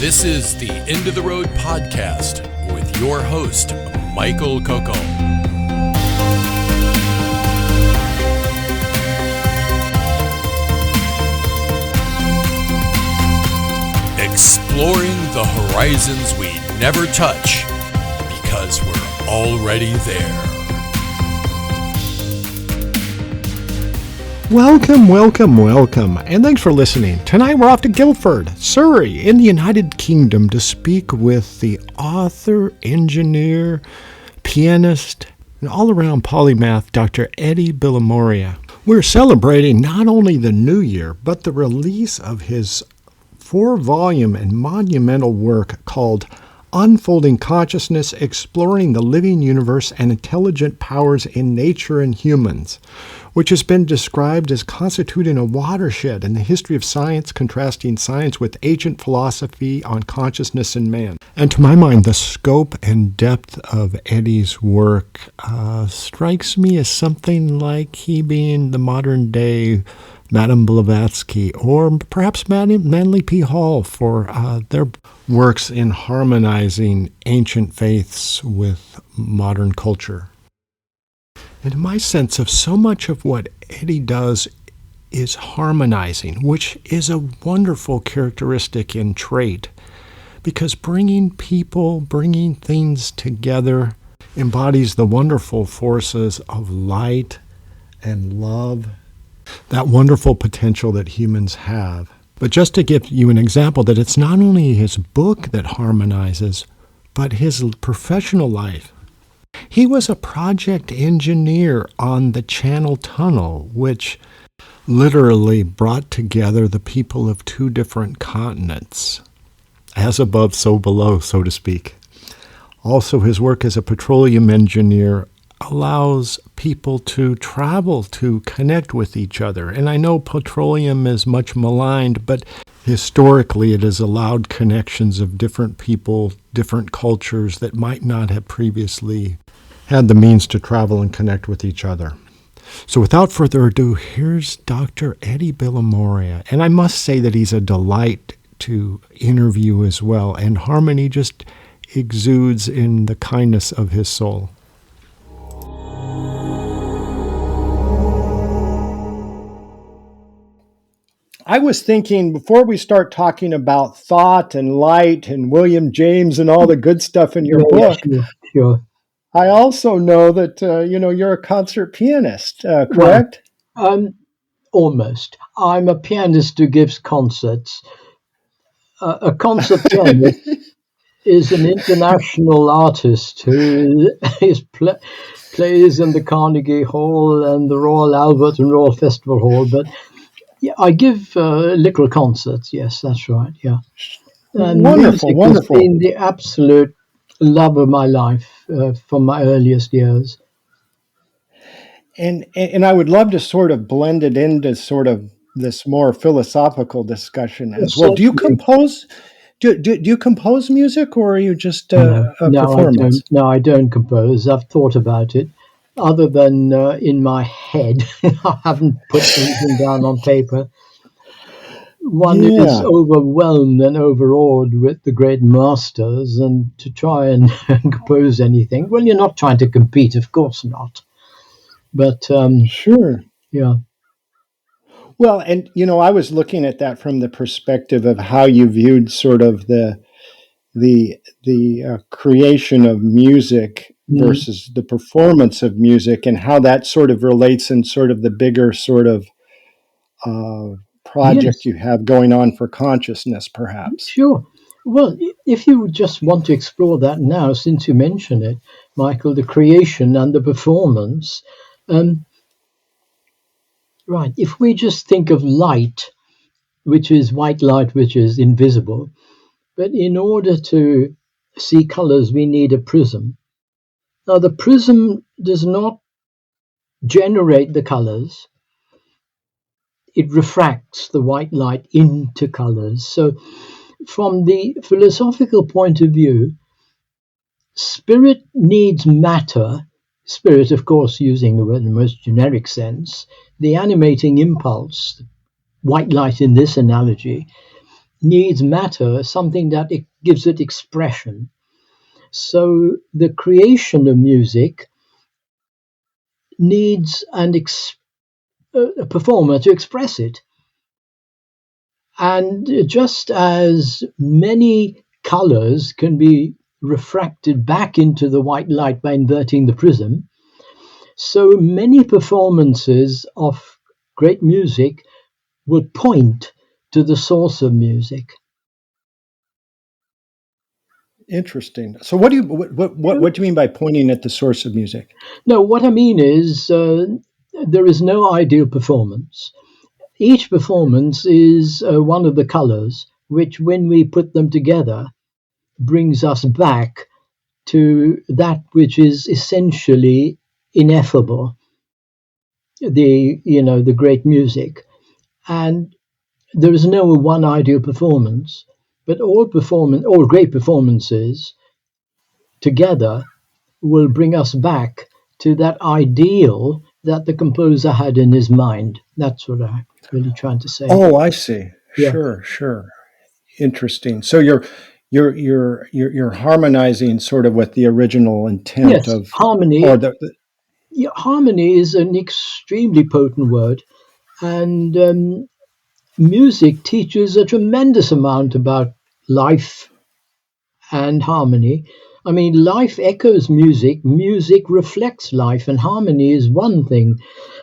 This is the End of the Road podcast with your host, Michael Coco. Exploring the horizons we never touch because we're already there. Welcome, and thanks for listening. Tonight we're off to Guildford, Surrey, in the United Kingdom to speak with the author, engineer, pianist, and all-around polymath, Dr. Edi Bilimoria. We're celebrating not only the new year, but the release of his 4-volume and monumental work called Unfolding Consciousness, Exploring the Living Universe and Intelligent Powers in Nature and Humans, which has been described as constituting a watershed in the history of science, contrasting science with ancient philosophy on consciousness and man. And to my mind, the scope and depth of Edi's work strikes me as something like he being the modern-day Madame Blavatsky, or perhaps Manly P. Hall for their works in harmonizing ancient faiths with modern culture. And my sense of so much of what Edi does is harmonizing, which is a wonderful characteristic and trait, because bringing things together embodies the wonderful forces of light and love, that wonderful potential that humans have. But just to give you an example, that it's not only his book that harmonizes, but his professional life. He was a project engineer on the Channel Tunnel, which literally brought together the people of 2 different continents, as above, so below, so to speak. Also, his work as a petroleum engineer allows people to travel to connect with each other. And I know petroleum is much maligned, but historically it has allowed connections of different people, different cultures that might not have previously had the means to travel and connect with each other. So without further ado, here's Dr. Edi Bilimoria. And I must say that he's a delight to interview as well, and harmony just exudes in the kindness of his soul. I was thinking, before we start talking about thought and light and William James and all the good stuff in your book, sure. I also know that, you're a concert pianist, correct? Well, almost. I'm a pianist who gives concerts. A concert pianist is an international artist who plays in the Carnegie Hall and the Royal Albert and Royal Festival Hall, but yeah, I give little concerts. Yes, that's right. Yeah, and wonderful. Has been the absolute love of my life from my earliest years. And I would love to sort of blend it into sort of this more philosophical discussion as well. Do you compose? Do you compose music, or are you just a performance? I don't compose. I've thought about it. Other than in my head, I haven't put anything down on paper. One is overwhelmed and overawed with the great masters, and to try and compose anything. Well, you're not trying to compete, of course not. But sure, yeah. Well, and I was looking at that from the perspective of how you viewed sort of the creation of music versus the performance of music, and how that sort of relates in sort of the bigger sort of project you have going on for consciousness, perhaps. Sure. Well, if you just want to explore that now, since you mention it, Michael, the creation and the performance, right, if we just think of light, which is white light, which is invisible, but in order to see colors, we need a prism. Now, the prism does not generate the colors. It refracts the white light into colors. So from the philosophical point of view, spirit needs matter. Spirit, of course, using the word in the most generic sense, the animating impulse, white light in this analogy, needs matter, something that it gives it expression. So the creation of music needs a performer to express it. And just as many colors can be refracted back into the white light by inverting the prism, so many performances of great music would point to the source of music. Interesting. So what do you mean by pointing at the source of music? No, what I mean is there is no ideal performance. Each performance is one of the colors, which when we put them together, brings us back to that which is essentially ineffable, the great music. And there is no one ideal performance, but all great performances together will bring us back to that ideal that the composer had in his mind. That's what I'm really trying to say. Oh, I see. Yeah. Sure. Interesting. So you're harmonizing sort of with the original intent Yes, of harmony. or Harmony is an extremely potent word, and music teaches a tremendous amount about life and harmony. I mean, life echoes music, music reflects life, and harmony is one thing,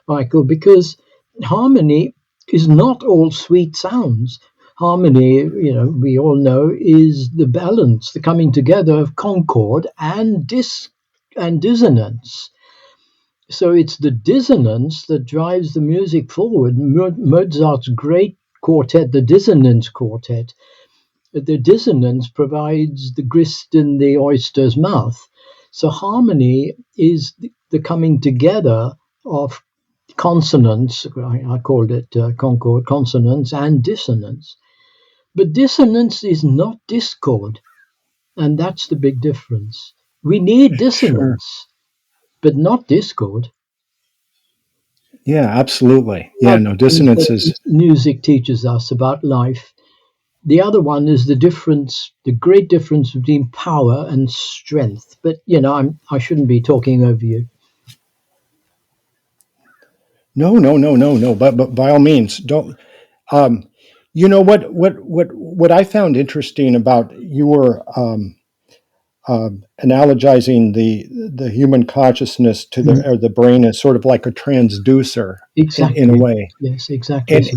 Michael, because harmony is not all sweet sounds. Harmony, we all know, is the balance, the coming together of concord and dissonance. So it's the dissonance that drives the music forward. Mozart's great quartet, the Dissonance Quartet, the dissonance provides the grist in the oyster's mouth. So harmony is the coming together of consonants. I called it concord, consonance and dissonance. But dissonance is not discord, and that's the big difference. We need Sure. dissonance, but not discord. Yeah, absolutely. Yeah, Other no, things dissonance that is music teaches us about life. The other one is the great difference between power and strength. But I shouldn't be talking over you. no. But by all means, don't. Um, what I found interesting about your analogizing the human consciousness to the brain as sort of like a transducer in a Exactly. way, Yes, exactly. and So.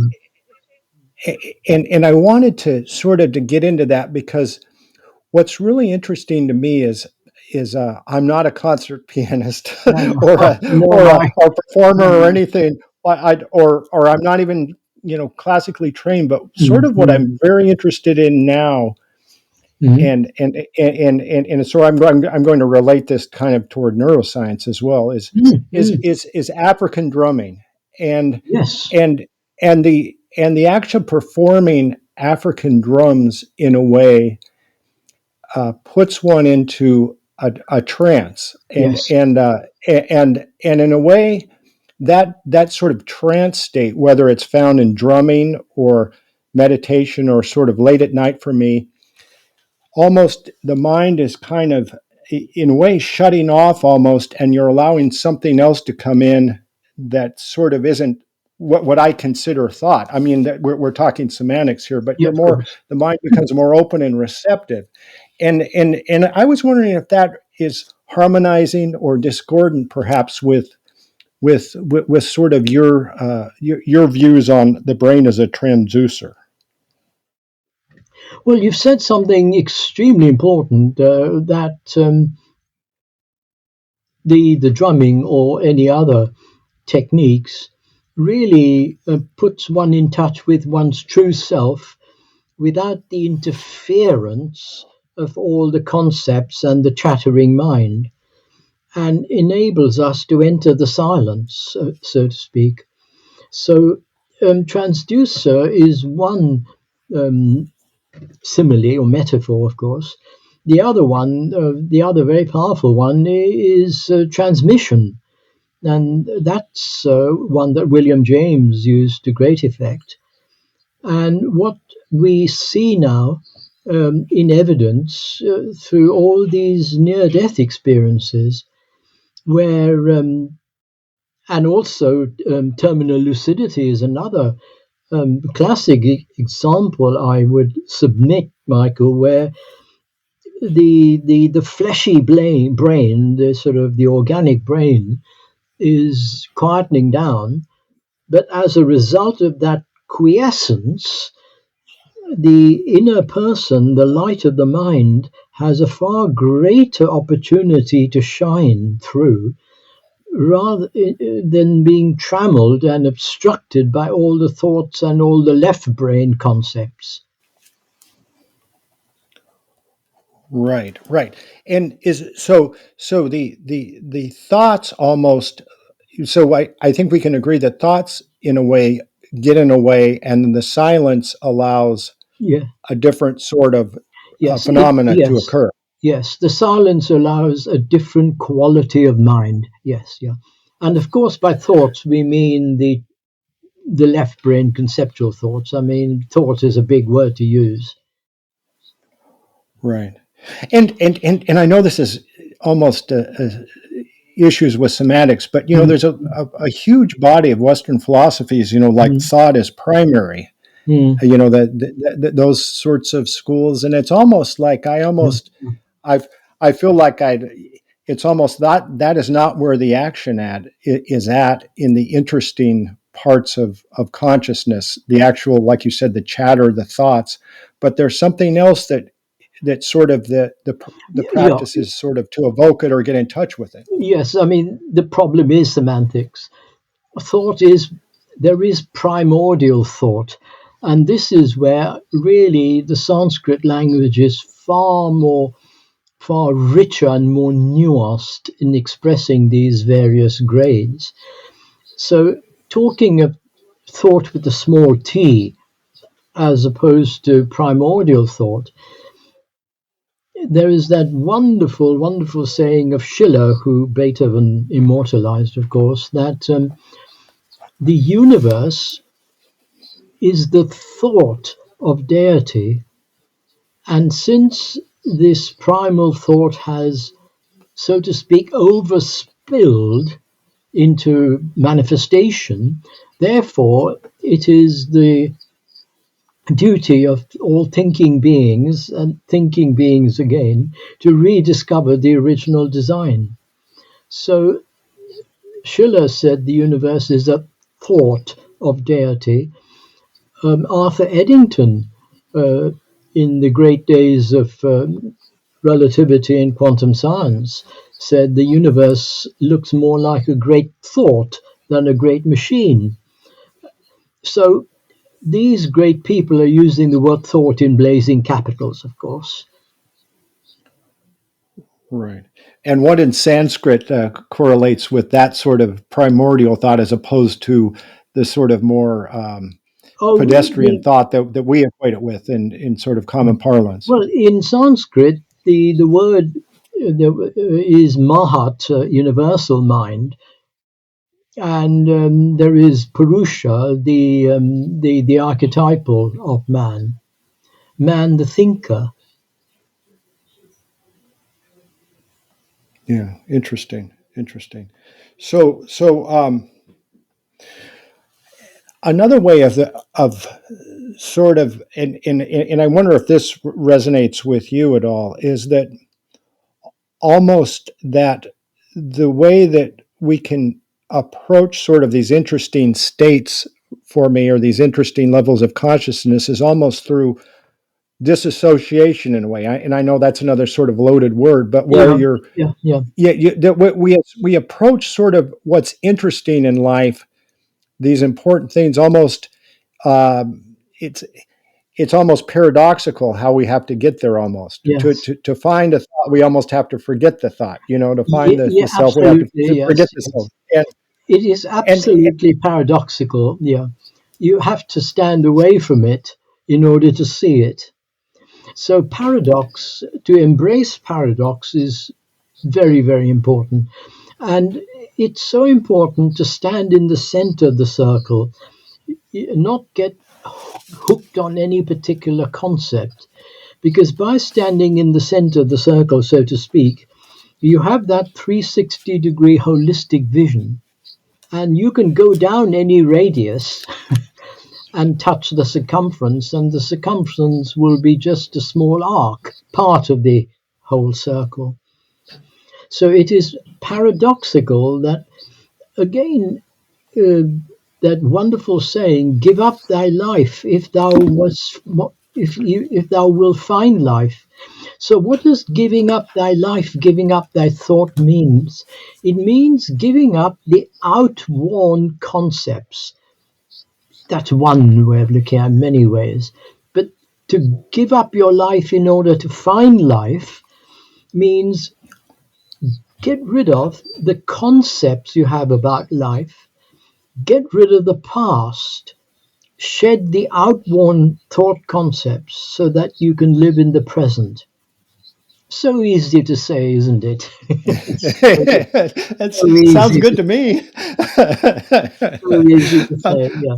and I wanted to sort of to get into that because what's really interesting to me is I'm not a concert pianist or a No, or a, my. or performer or anything. Or I'm not even classically trained, but sort of what Mm-hmm. I'm very interested in now, Mm-hmm. and so I'm going to relate this kind of toward neuroscience as well. Mm-hmm. Is African drumming and Yes. and the actual performing African drums in a way puts one into a trance, Yes. and in a way that sort of trance state, whether it's found in drumming or meditation or sort of late at night for me, almost the mind is kind of in a way shutting off almost, and you're allowing something else to come in that sort of isn't what I consider thought. I mean, that we're talking semantics here, but Yeah, you're of more, course. the mind becomes more open and receptive. And I was wondering if that is harmonizing or discordant, perhaps with sort of your views on the brain as a transducer. Well, you've said something extremely important that the drumming or any other techniques really puts one in touch with one's true self without the interference of all the concepts and the chattering mind, and enables us to enter the silence, so to speak. So, transducer is one um, simile or metaphor, of course. The other very powerful one is transmission. And that's one that William James used to great effect. And what we see now in evidence through all these near-death experiences where, and also terminal lucidity is another classic example I would submit, Michael, where the fleshy brain, the sort of the organic brain, is quietening down, but as a result of that quiescence, the inner person, the light of the mind, has a far greater opportunity to shine through rather than being trammeled and obstructed by all the thoughts and all the left brain concepts. Right, right. And is so the thoughts almost, so I think we can agree that thoughts in a way get in a way, and then the silence allows Yeah. a different sort of Yes. phenomena to occur. Yes. The silence allows a different quality of mind. Yes. Yeah. And of course, by thoughts we mean the left brain conceptual thoughts. I mean, thought is a big word to use. Right. And I know this is almost issues with semantics, but Mm. there's a huge body of Western philosophies, like thought is primary, Mm. that those sorts of schools, and it's almost like I feel like it's almost that is not where the action is at in the interesting parts of consciousness, the actual, like you said, the chatter, the thoughts, but there's something else that sort of the Yeah. practice is sort of to evoke it or get in touch with it. Yes. I mean, the problem is semantics. There is primordial thought, and this is where really the Sanskrit language is far richer and more nuanced in expressing these various grades. So talking of thought with a small t as opposed to primordial thought, there is that wonderful, wonderful saying of Schiller, who Beethoven immortalized, of course, that the universe is the thought of deity. And since this primal thought has, so to speak, overspilled into manifestation, therefore it is the duty of all thinking beings, and thinking beings again, to rediscover the original design. So Schiller said the universe is a thought of deity. Arthur Eddington, in the great days of relativity and quantum science, said the universe looks more like a great thought than a great machine. So these great people are using the word thought in blazing capitals, of course. Right. And what in Sanskrit correlates with that sort of primordial thought as opposed to the sort of more pedestrian thought that we equate it with in sort of common parlance? Well, in Sanskrit, the word is Mahat, universal mind, and there is Purusha, the archetypal of man the thinker. Yeah, interesting. So another way of sort of, and I wonder if this resonates with you at all, is that almost that the way that we can approach sort of these interesting states for me, or these interesting levels of consciousness, is almost through disassociation in a way. And I know that's another sort of loaded word, but where we approach sort of what's interesting in life, these important things, almost it's almost paradoxical how we have to get there. Almost Yes. to find a thought, we almost have to forget the thought. To find the self, we have to forget the self. It is absolutely paradoxical. Yeah, you have to stand away from it in order to see it. So to embrace paradox is very, very important. And it's so important to stand in the center of the circle, not get hooked on any particular concept, because by standing in the center of the circle, so to speak, you have that 360-degree holistic vision, and you can go down any radius and touch the circumference, and the circumference will be just a small arc, part of the whole circle. So it is paradoxical that, again, that wonderful saying, "Give up thy life if thou will find life." So what does giving up thy life, giving up thy thought means? It means giving up the outworn concepts. That's one way of looking at it in many ways. But to give up your life in order to find life means get rid of the concepts you have about life, get rid of the past, shed the outworn thought concepts so that you can live in the present. So easy to say, isn't it? That So sounds easy good to, to me. so easy to say. Yeah,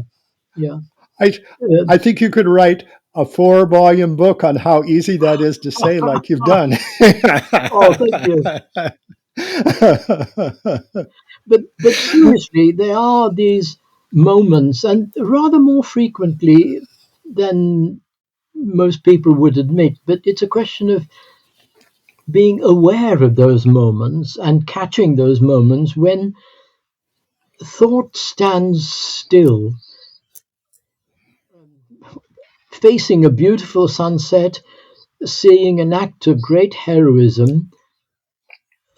yeah. I, Uh, I think you could write a 4-volume book on how easy that is to say, like you've done. oh, thank you. But seriously, there are these moments, and rather more frequently than most people would admit. But it's a question of being aware of those moments and catching those moments when thought stands still, facing a beautiful sunset, seeing an act of great heroism,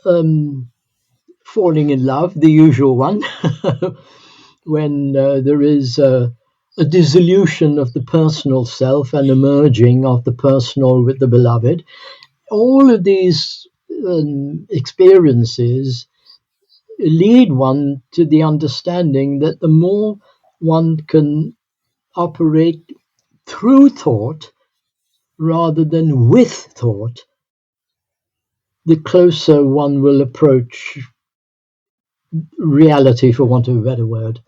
um, falling in love, the usual one, when there is a dissolution of the personal self and a merging of the personal with the beloved. All of these experiences lead one to the understanding that the more one can operate through thought rather than with thought, the closer one will approach reality, for want of a better word.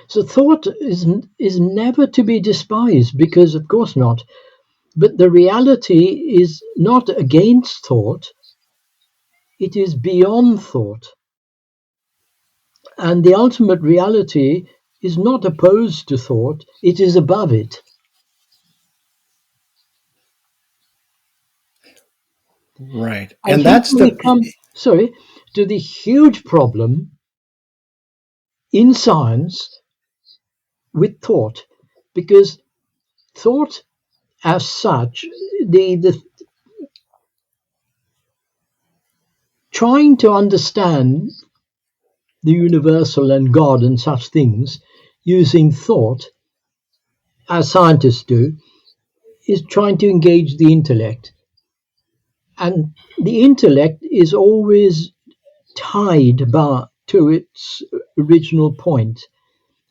So thought is never to be despised, because of course not. But the reality is not against thought, it is beyond thought. And the ultimate reality is not opposed to thought, it is above it. Right. And And here that's we come, to the huge problem in science with thought, because thought as such, the trying to understand the universal and God and such things using thought, as scientists do, is trying to engage the intellect. And the intellect is always tied to its original point,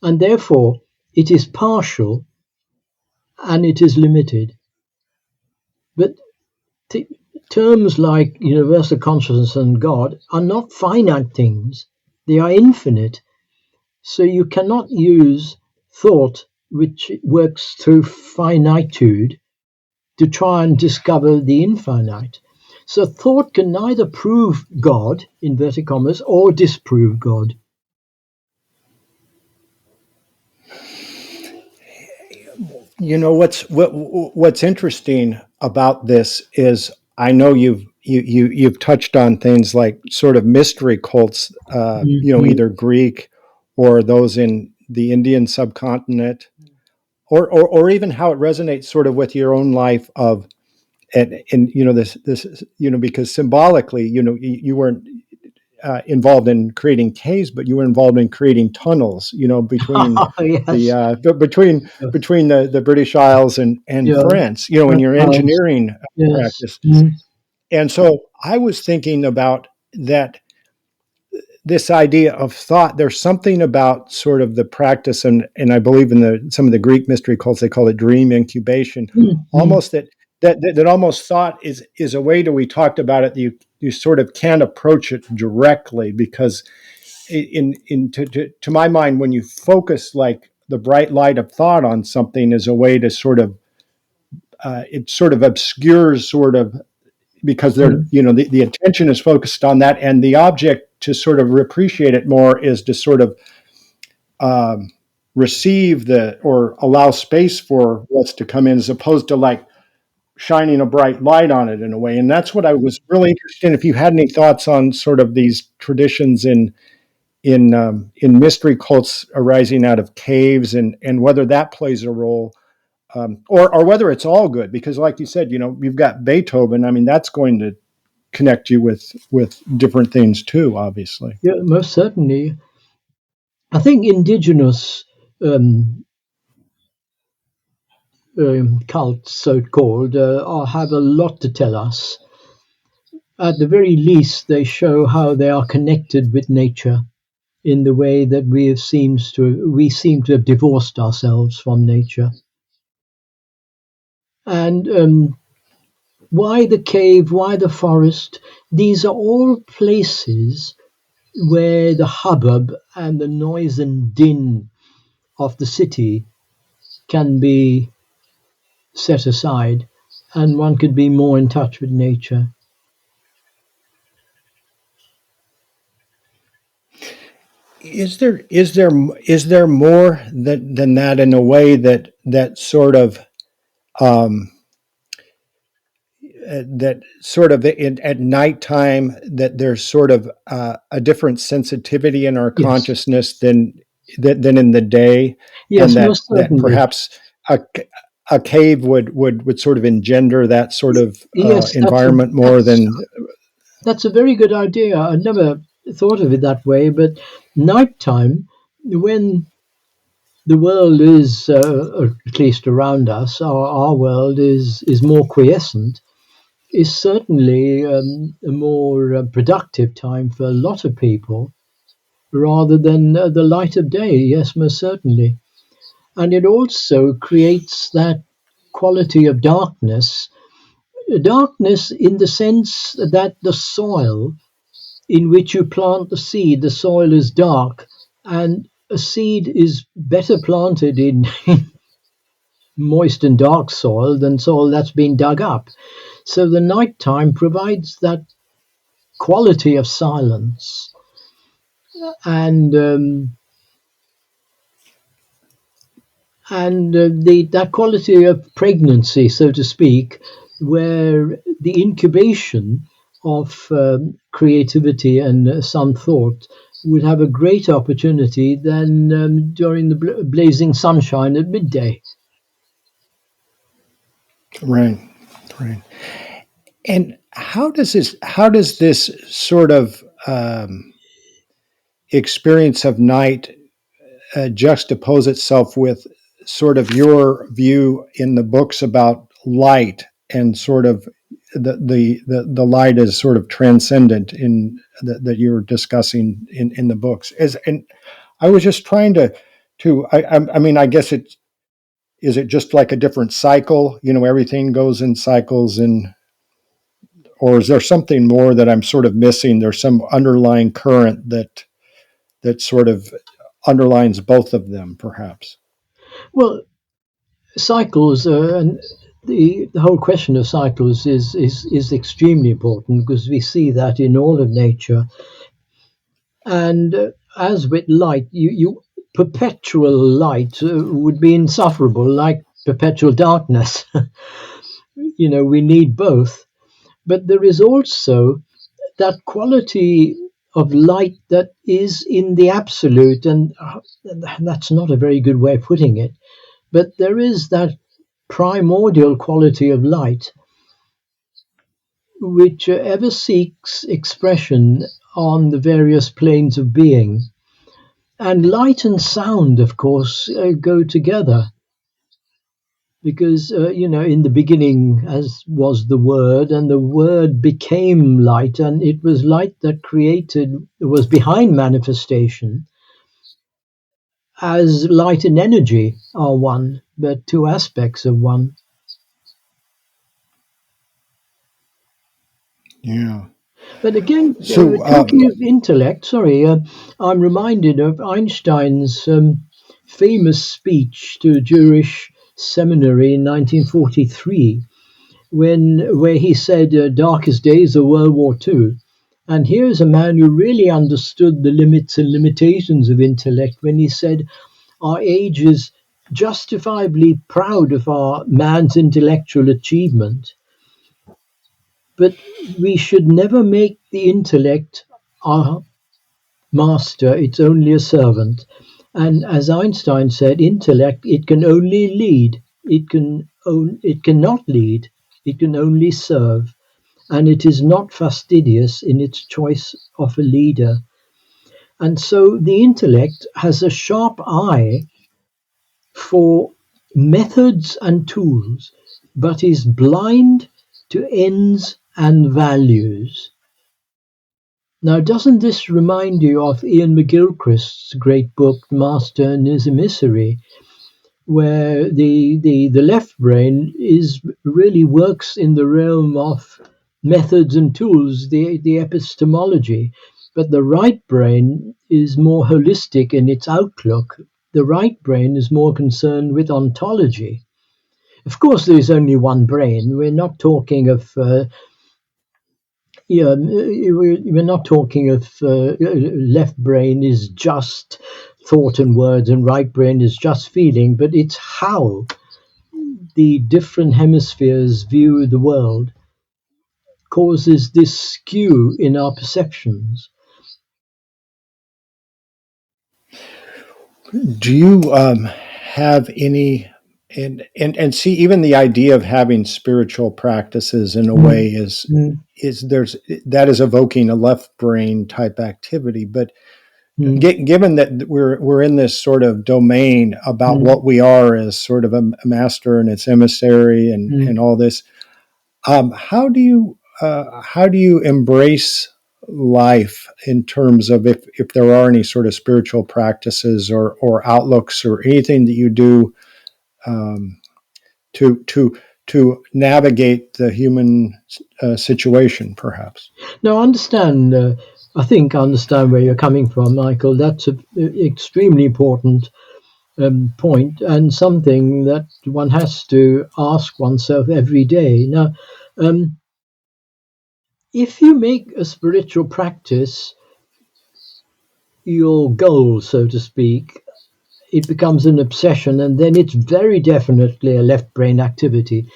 and therefore it is partial and it is limited. But t- terms like universal consciousness and God are not finite things, they are infinite. So you cannot use thought, which works through finitude, to try and discover the infinite. So thought can neither prove God, inverted commas, or disprove God. What's interesting about this is I know you've touched on things like sort of mystery cults, Mm-hmm. either Greek or those in the Indian subcontinent, or even how it resonates sort of with your own life of and this because symbolically you weren't involved in creating caves, but you were involved in creating tunnels, between the Yes. between the British Isles and Yeah. France, in French your times. engineering Yes. practice. Mm. And so I was thinking about that, this idea of thought. There's something about sort of the practice, and I believe in some of the Greek mystery cults, they call it dream incubation, Mm. Mm. almost that almost thought is a way that we talked about it. You sort of can't approach it directly because to my mind, when you focus like the bright light of thought on something is a way to sort of it sort of obscures sort of because they're the attention is focused on that, and the object to sort of appreciate it more is to sort of receive the or allow space for what's to come in, as opposed to like shining a bright light on it in a way. And that's what I was really interested in. If you had any thoughts on sort of these traditions in mystery cults arising out of caves, and whether that plays a role, or whether it's all good, because like you said, you've got Beethoven. I mean, that's going to connect you with different things too, obviously. Yeah, most certainly. I think indigenous cults, so-called, have a lot to tell us. At the very least, they show how they are connected with nature in the way that we seem to have divorced ourselves from nature. And why the cave? Why the forest? These are all places where the hubbub and the noise and din of the city can be set aside, and one could be more in touch with nature. Is there more than that, in a way that sort of at nighttime, that there's sort of a different sensitivity in our Yes, consciousness than in the day, and yes, most that certainly. perhaps a cave would sort of engender that sort of Yes, environment more than. that's a very good idea. I never thought of it that way, but nighttime, when the world is, at least around us, our world is more quiescent, is certainly a more productive time for a lot of people rather than the light of day. Yes, most certainly. And it also creates that quality of darkness in the sense that the soil in which you plant the soil is dark, and a seed is better planted in moist and dark soil than soil that's been dug up. So the nighttime provides that quality of silence and that quality of pregnancy, so to speak, where the incubation of creativity and some thought would have a greater opportunity than during the blazing sunshine at midday. Right, right. And how does this sort of experience of night juxtapose itself with sort of your view in the books about light, and sort of the light is sort of transcendent in that you're discussing in the books? And I was just trying I mean, I guess is it just like a different cycle? Everything goes in cycles, or is there something more that I'm sort of missing? There's some underlying current that sort of underlines both of them, perhaps. Well, cycles and the whole question of cycles is extremely important because we see that in all of nature. And as with light, you perpetual light would be insufferable, like perpetual darkness. We need both. But there is also that quality of light that is in the absolute, and that's not a very good way of putting it. But there is that primordial quality of light which ever seeks expression on the various planes of being. And light and sound, of course, go together because, in the beginning, as was the Word, and the Word became light, and it was light that was behind manifestation, as light and energy are one, but two aspects of one. Yeah. But again, So, talking of intellect, sorry, I'm reminded of Einstein's famous speech to a Jewish seminary in 1943, where he said, "Darkest days of World War II." And here's a man who really understood the limits and limitations of intellect when he said, "Our age is justifiably proud of our man's intellectual achievement, but we should never make the intellect our master, it's only a servant." And as Einstein said, intellect, it can only lead, it cannot lead, it can only serve, and it is not fastidious in its choice of a leader. And so the intellect has a sharp eye for methods and tools, but is blind to ends and values. Now, doesn't this remind you of Ian McGilchrist's great book, Master and His Emissary, where the left brain is really works in the realm of methods and tools, the epistemology, but the right brain is more holistic in its outlook. The right brain is more concerned with ontology. Of course, there's only one brain. We're not talking of we're not talking of left brain is just thought and words and right brain is just feeling, but it's how the different hemispheres view the world causes this skew in our perceptions. Do you have any, and see, even the idea of having spiritual practices in a way is there's that is evoking a left brain type activity, but given that we're in this sort of domain about what we are as sort of a master and its emissary and all this, how do you embrace life in terms of if there are any sort of spiritual practices or outlooks or anything that you do to navigate the human situation, perhaps? Now, I think I understand where you're coming from, Michael. That's an extremely important point and something that one has to ask oneself every day. Now, if you make a spiritual practice your goal, so to speak, it becomes an obsession, and then it's very definitely a left brain activity.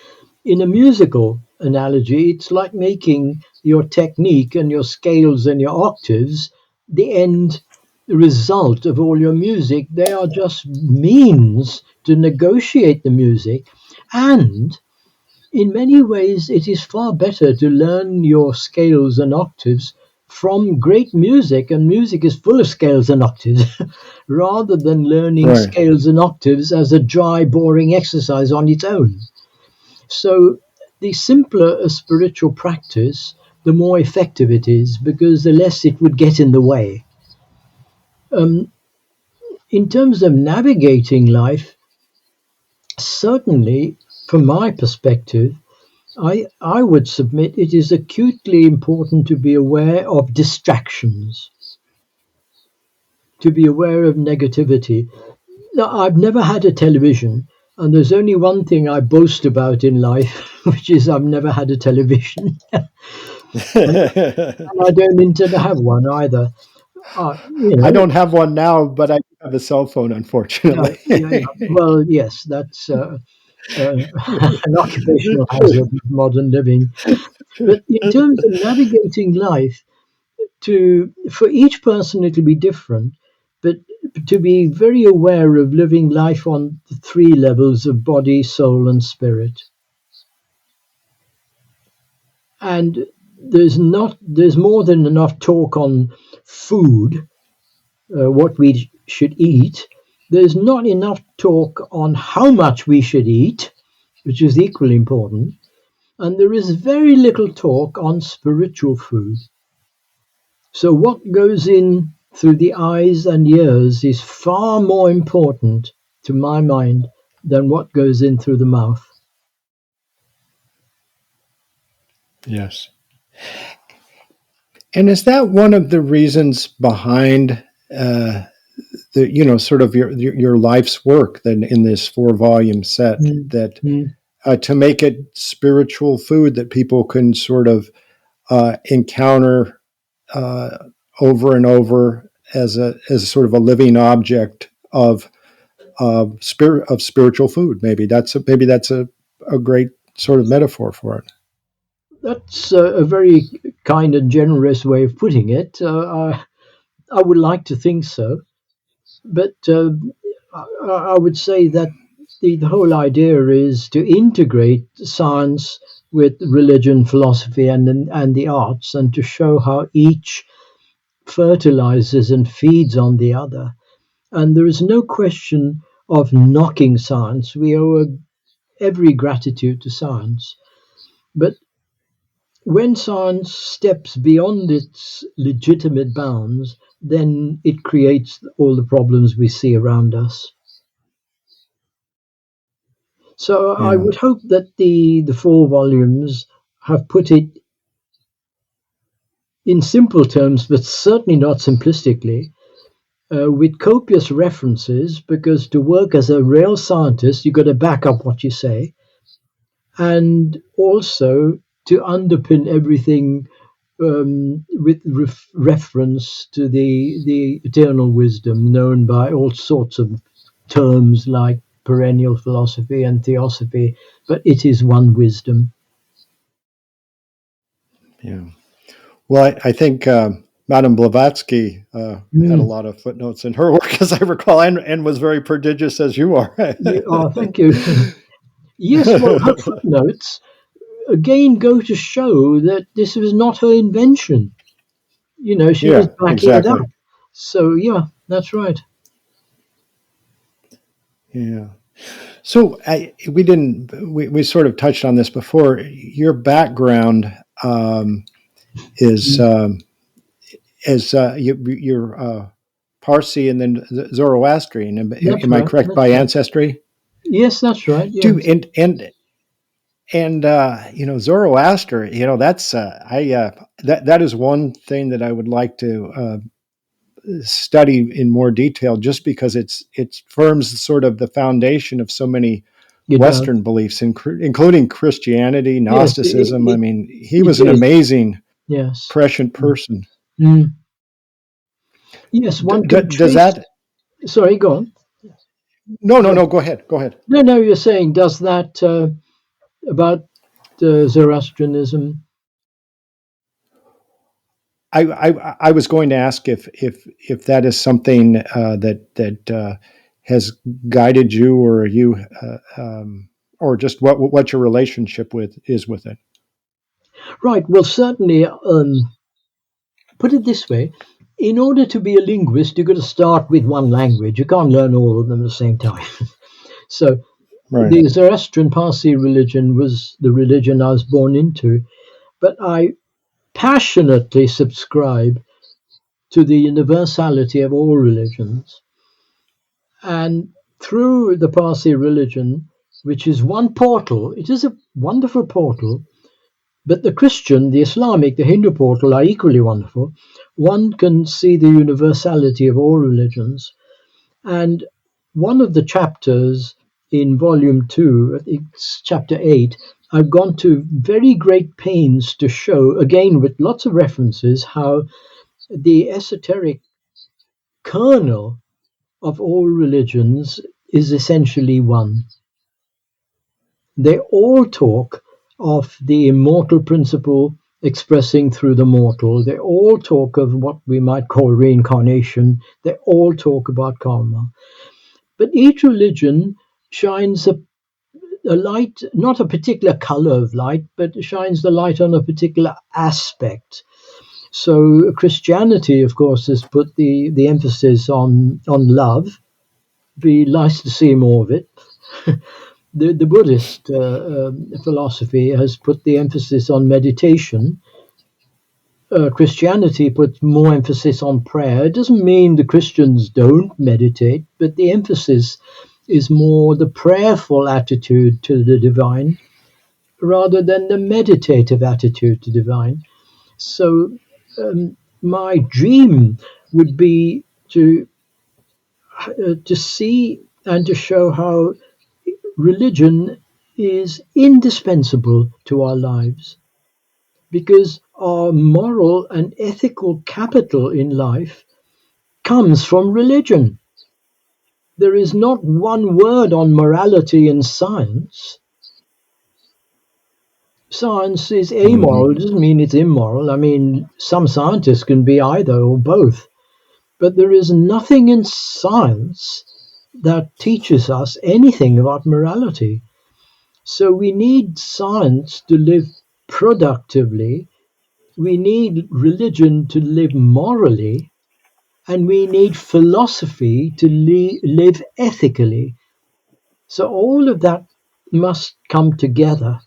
In a musical analogy, it's like making your technique and your scales and your octaves the end result of all your music. They are just means to negotiate the music, and in many ways, it is far better to learn your scales and octaves from great music, and music is full of scales and octaves, rather than learning scales and octaves as a dry, boring exercise on its own. So, the simpler a spiritual practice, the more effective it is, because the less it would get in the way. In terms of navigating life, certainly, from my perspective, I would submit it is acutely important to be aware of distractions, to be aware of negativity. Now, I've never had a television, and there's only one thing I boast about in life, which is I've never had a television. And I don't intend to have one either. I don't have one now, but I have a cell phone, unfortunately. Well, yes, that's an occupational hazard of modern living. But in terms of navigating life, for each person it'll be different, but to be very aware of living life on the three levels of body, soul, and spirit. And there's more than enough talk on food, what we should eat. There's not enough talk on how much we should eat, which is equally important. And there is very little talk on spiritual food. So what goes in through the eyes and ears is far more important, to my mind, than what goes in through the mouth. Yes. And is that one of the reasons behind sort of your life's work then in this 4-volume set, that to make it spiritual food that people can sort of encounter over and over as a sort of a living object of spiritual food. Maybe that's a great sort of metaphor for it. That's a very kind and generous way of putting it. I would like to think so, but I would say that the whole idea is to integrate science with religion, philosophy, and the arts, and to show how each fertilizes and feeds on the other. And there is no question of knocking science. We owe every gratitude to science. But when science steps beyond its legitimate bounds, then it creates all the problems we see around us. So I would hope that the 4 volumes have put it in simple terms, but certainly not simplistically, with copious references, because to work as a real scientist, you've got to back up what you say, and also to underpin everything with reference to the eternal wisdom known by all sorts of terms like perennial philosophy and theosophy, but it is one wisdom. Yeah. Well, I think Madame Blavatsky had a lot of footnotes in her work, as I recall, and was very prodigious as you are. Thank you. Yes, well, her footnotes again go to show that this was not her invention. She was backing it up. So, yeah, that's right. Yeah. So we sort of touched on this before. Your background is you're Parsi and then Zoroastrian. Am I correct by ancestry? Yes, that's right. Yes. And Zoroaster, that's that is one thing that I would like to study in more detail, just because it forms sort of the foundation of so many Western beliefs, including Christianity, Gnosticism. Yes, I mean, he was an amazing, prescient person. Mm. Yes, one could does that? Sorry, go on. No. Go ahead. No. You're saying, does that about Zoroastrianism? I was going to ask if that is something that has guided you, or or just what your relationship is with it. Right. Well, certainly. Put it this way: in order to be a linguist, you've got to start with one language. You can't learn all of them at the same time. So, the Zoroastrian Parsi religion was the religion I was born into, but I passionately subscribe to the universality of all religions. And through the Parsi religion, which is one portal, it is a wonderful portal, but the Christian, the Islamic, the Hindu portal are equally wonderful. One can see the universality of all religions. And one of the chapters in volume 2, I think it's chapter 8, I've gone to very great pains to show, again with lots of references, how the esoteric kernel of all religions is essentially one. They all talk of the immortal principle expressing through the mortal. They all talk of what we might call reincarnation. They all talk about karma. But each religion shines a light, not a particular color of light, but shines the light on a particular aspect. So Christianity, of course, has put the emphasis on love. Be nice to see more of it. The Buddhist philosophy has put the emphasis on meditation. Christianity puts more emphasis on prayer. It doesn't mean the Christians don't meditate, but the emphasis is more the prayerful attitude to the divine rather than the meditative attitude to divine. So my dream would be to to see and to show how religion is indispensable to our lives, because our moral and ethical capital in life comes from religion. There is not one word on morality in science. Science is Hmm. amoral. It doesn't mean it's immoral. I mean, some scientists can be either or both. But there is nothing in science that teaches us anything about morality. So we need science to live productively. We need religion to live morally. And we need philosophy to live ethically. So all of that must come together.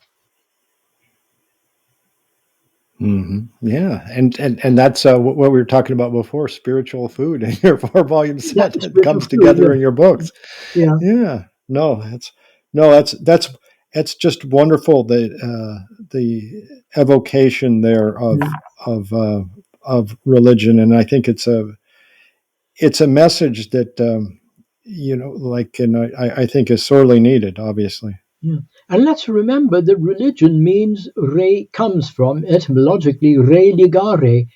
Yeah, and that's what we were talking about before, spiritual food in your 4 volume Yeah, set that spiritual comes food. together in your books. Yeah, Yeah, no, that's just wonderful. The evocation there yeah. of uh, of religion, and I think it's a message that like, and I think is sorely needed. Obviously, Yeah. And let's remember that religion means comes from etymologically re, ligare,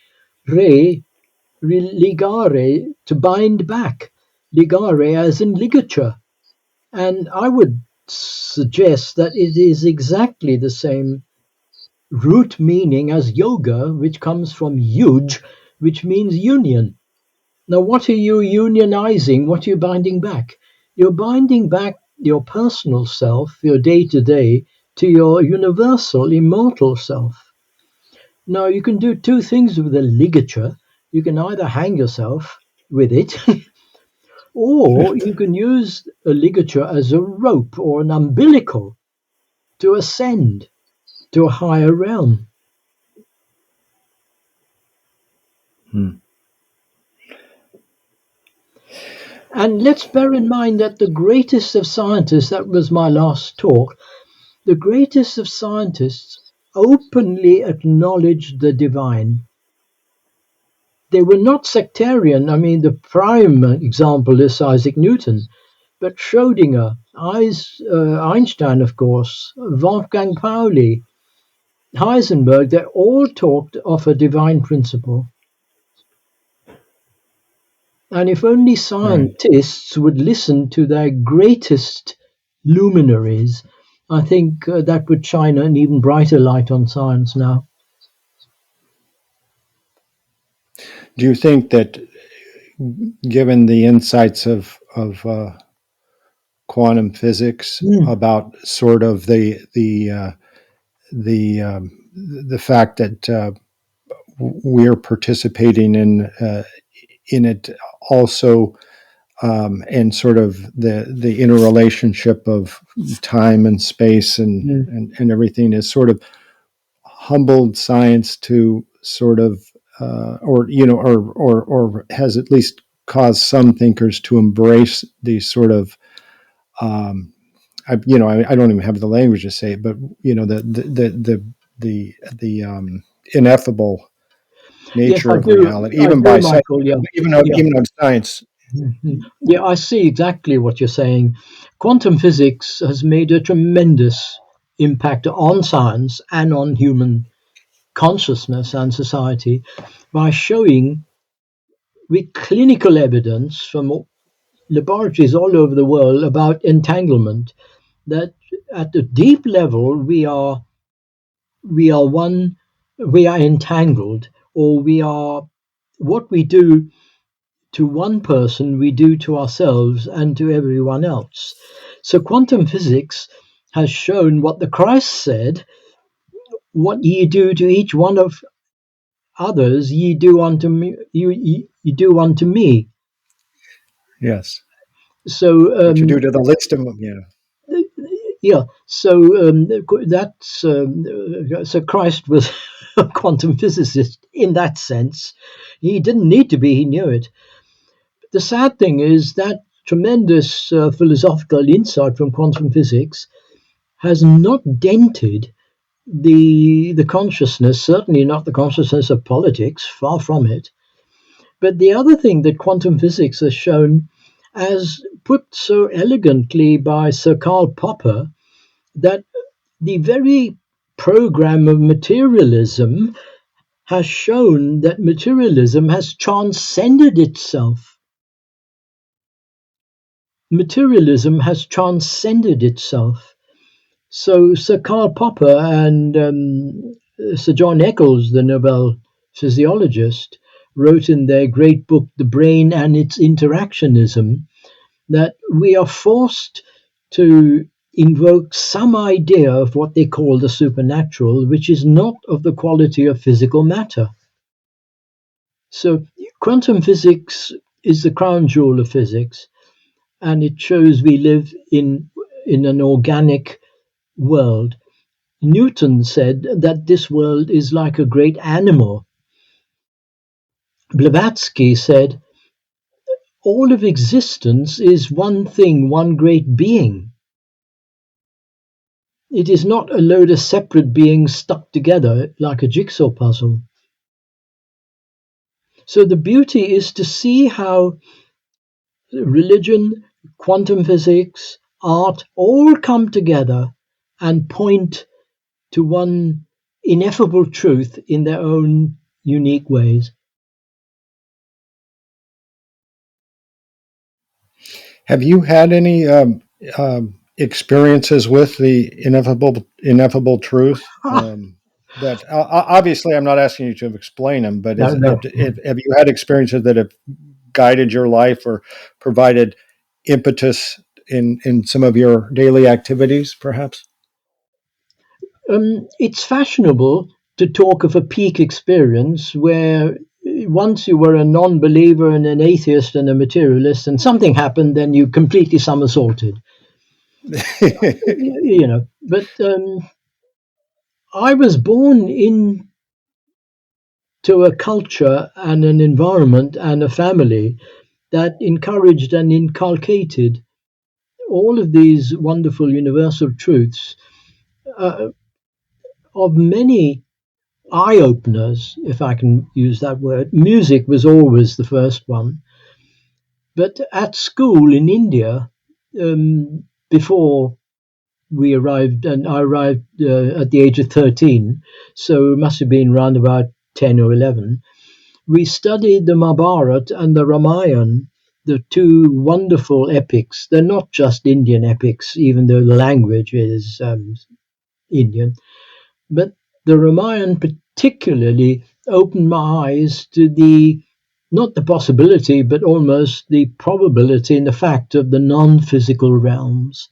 to bind back, ligare as in ligature. And I would suggest that it is exactly the same root meaning as yoga, which comes from yuj, which means union. Now, what are you unionizing? What are you binding back? You're binding back your personal self, your day to day, to your universal, immortal self. Now, you can do two things with a ligature. You can either hang yourself with it, or you can use a ligature as a rope or an umbilical to ascend to a higher realm. hmm. And let's bear in mind that the greatest of scientists, that was my last talk, the greatest of scientists openly acknowledged the divine. They were not sectarian. I mean, the prime example is Isaac Newton, but Schrödinger, Einstein, of course, Wolfgang Pauli, Heisenberg, they all talked of a divine principle. And if only Right. scientists would listen to their greatest luminaries, I think that would shine an even brighter light on science now. Do you think that, given the insights of quantum physics Mm, about sort of the the fact that we're participating in it also, and sort of the interrelationship of time and space mm. and everything is sort of humbled science to sort of or has at least caused some thinkers to embrace these sort of I don't even have the language to say it, but the ineffable Yes, nature I of do. reality, I even do, by science, Michael. Yeah, yeah. even of science. Yeah, I see exactly what you're saying. Quantum physics has made a tremendous impact on science and on human consciousness and society by showing with clinical evidence from laboratories all over the world about entanglement that at a deep level we are one we are entangled, or we are what we do to one person we do to ourselves and to everyone else. So quantum physics has shown what the Christ said: what ye do to each one of others, ye do unto me. You do unto me. Yes, So what you do to the least of them, yeah. yeah, so that's so Christ was a quantum physicist in that sense. He didn't need to be; he knew it. The sad thing is that tremendous philosophical insight from quantum physics has not dented the consciousness, certainly not the consciousness of politics, far from it. But the other thing that quantum physics has shown, as put so elegantly by Sir Karl Popper, that the very program of materialism has shown that materialism has transcended itself. Materialism has transcended itself. So Sir Karl Popper and Sir John Eccles, the Nobel physiologist, wrote in their great book, The Brain and Its Interactionism, that we are forced to invoke some idea of what they call the supernatural, which is not of the quality of physical matter. So quantum physics is the crown jewel of physics, and it shows we live in an organic world. Newton said that this world is like a great animal. Blavatsky said, all of existence is one thing, one great being. It is not a load of separate beings stuck together like a jigsaw puzzle. So the beauty is to see how religion, quantum physics, art all come together and point to one ineffable truth in their own unique ways. Have you had any experiences with the ineffable truth? That obviously, I'm not asking you to explain them, but No, no. have you had experiences that have guided your life or provided impetus in some of your daily activities, perhaps? It's fashionable to talk of a peak experience where once you were a non-believer and an atheist and a materialist, and something happened, then you completely somersaulted. But I was born into a culture and an environment and a family that encouraged and inculcated all of these wonderful universal truths, of many eye-openers, if I can use that word. Music was always the first one. But at school in India, before we arrived, and I arrived at the age of 13, so it must have been around about 10 or 11, we studied the Mahabharata and the Ramayana, the two wonderful epics. They're not just Indian epics, even though the language is Indian. But the Ramayana particularly opened my eyes to not the possibility, but almost the probability and the fact of the non-physical realms,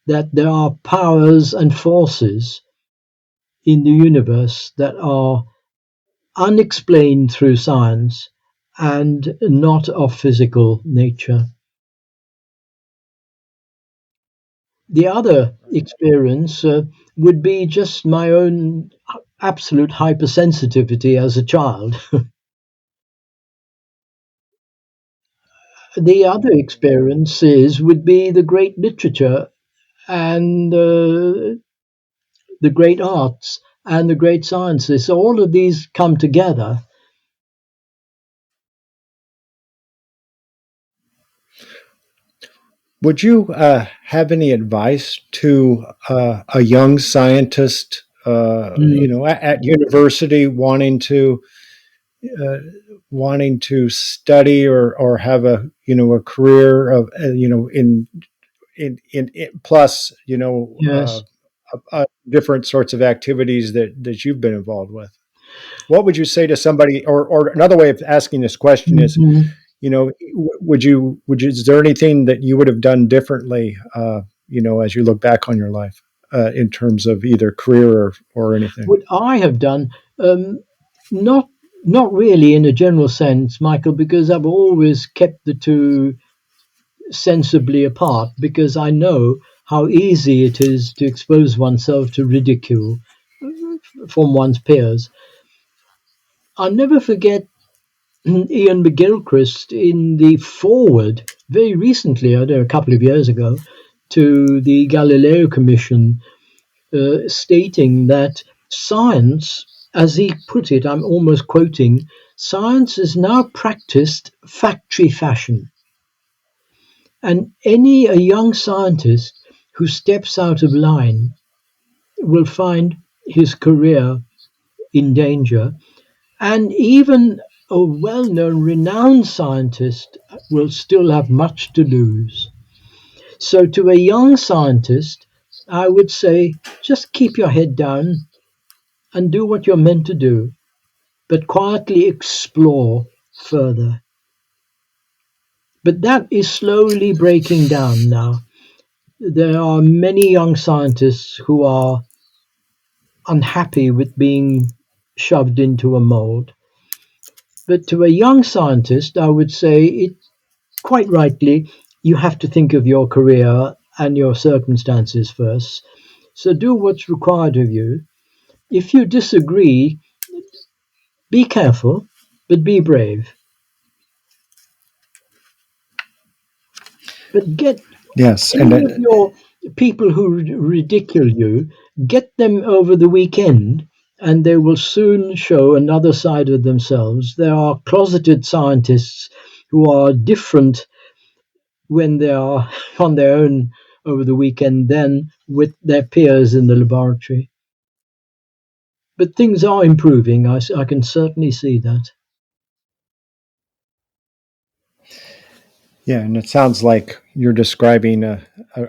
that there are powers and forces in the universe that are unexplained through science and not of physical nature. The other experience would be just my own absolute hypersensitivity as a child. The other experiences would be the great literature and the great arts and the great sciences. So all of these come together. Would you have any advice to a young scientist, at university, wanting to study or have a career of in plus Yes. different sorts of activities that you've been involved with? What would you say to somebody? Or another way of asking this question is, Mhm. is there anything that you would have done differently, as you look back on your life, in terms of either career or anything? What I have done, not not really in a general sense, Michael, because I've always kept the two sensibly apart, because I know how easy it is to expose oneself to ridicule from one's peers. I'll never forget Ian McGilchrist in the foreword very recently, I don't know, a couple of years ago, to the Galileo Commission, stating that science As he put it, I'm almost quoting, science is now practiced factory fashion. And a young scientist who steps out of line will find his career in danger. And even a well-known, renowned scientist will still have much to lose. So to a young scientist, I would say, just keep your head down and do what you're meant to do, but quietly explore further. But that is slowly breaking down now. There are many young scientists who are unhappy with being shoved into a mold. But to a young scientist, I would say it quite rightly, you have to think of your career and your circumstances first. So do what's required of you. If you disagree, be careful, but be brave. But get Yes, any of your people who ridicule you, get them over the weekend, and they will soon show another side of themselves. There are closeted scientists who are different when they are on their own over the weekend than with their peers in the laboratory. But things are improving. I can certainly see that. yeah, and it sounds like you're describing a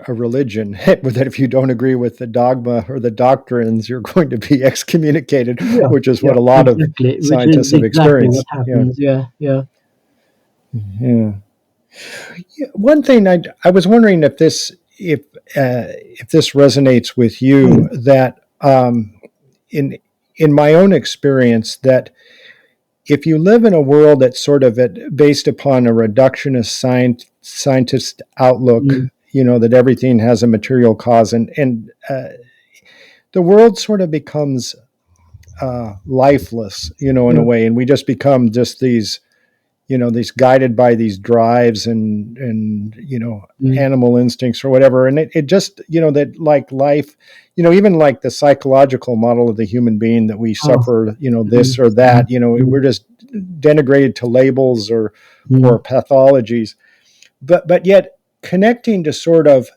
religion that if you don't agree with the dogma or the doctrines, you're going to be excommunicated, Yeah, which is yeah, what a lot of exactly. Which is scientists have exactly what experienced. Yeah, happens. Yeah, yeah. yeah. One thing I was wondering if this resonates with you, Mm, that in in my own experience, that if you live in a world that's sort of based upon a reductionist scientist outlook, mm, that everything has a material cause, and the world sort of becomes lifeless, in a yeah, way, and we just become just these guided by these drives and mm. animal instincts or whatever, and it just that, like life, even like the psychological model of the human being, that we Oh, suffer mm, this or that, mm, mm, we're just denigrated to labels or mm, pathologies, but yet connecting to sort of